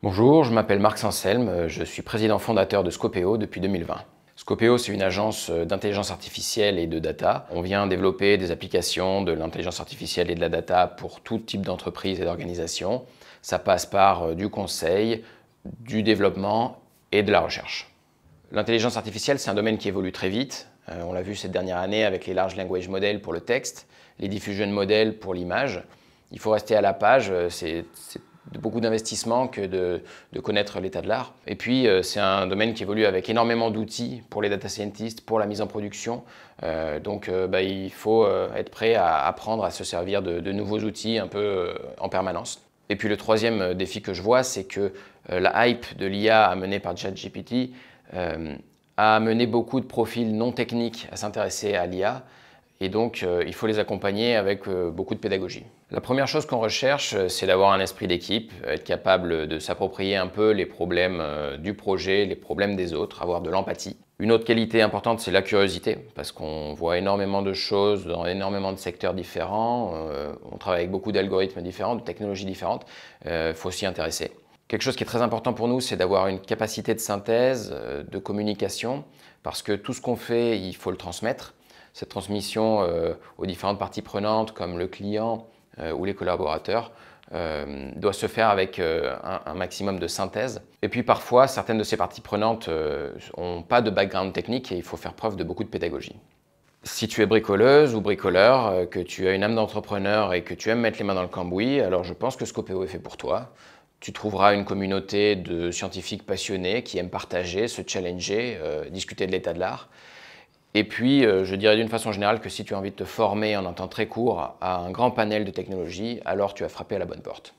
Bonjour, je m'appelle Marc Sanselme, je suis président fondateur de Scopeo depuis 2020. Scopeo, c'est une agence d'intelligence artificielle et de data. On vient développer des applications de l'intelligence artificielle et de la data pour tout type d'entreprise et d'organisation. Ça passe par du conseil, du développement et de la recherche. L'intelligence artificielle, c'est un domaine qui évolue très vite. On l'a vu cette dernière année avec les large language models pour le texte, les diffusion models pour l'image. Il faut rester à la page, c'est beaucoup d'investissement que de connaître l'état de l'art. Et puis, c'est un domaine qui évolue avec énormément d'outils pour les data scientists, pour la mise en production. Il faut être prêt à apprendre à se servir de nouveaux outils un peu en permanence. Et puis le troisième défi que je vois, c'est que la hype de l'IA amenée par ChatGPT a amené beaucoup de profils non techniques à s'intéresser à l'IA. Et donc, il faut les accompagner avec beaucoup de pédagogie. La première chose qu'on recherche, c'est d'avoir un esprit d'équipe, être capable de s'approprier un peu les problèmes du projet, les problèmes des autres, avoir de l'empathie. Une autre qualité importante, c'est la curiosité, parce qu'on voit énormément de choses dans énormément de secteurs différents. On travaille avec beaucoup d'algorithmes différents, de technologies différentes. Il faut s'y intéresser. Quelque chose qui est très important pour nous, c'est d'avoir une capacité de synthèse, de communication, parce que tout ce qu'on fait, il faut le transmettre. Cette transmission aux différentes parties prenantes, comme le client ou les collaborateurs, doit se faire avec un maximum de synthèse. Et puis parfois, certaines de ces parties prenantes n'ont pas de background technique et il faut faire preuve de beaucoup de pédagogie. Si tu es bricoleuse ou bricoleur, que tu as une âme d'entrepreneur et que tu aimes mettre les mains dans le cambouis, alors je pense que Scopeo est fait pour toi. Tu trouveras une communauté de scientifiques passionnés qui aiment partager, se challenger, discuter de l'état de l'art. Et puis, je dirais d'une façon générale que si tu as envie de te former en un temps très court à un grand panel de technologies, alors tu as frappé à la bonne porte.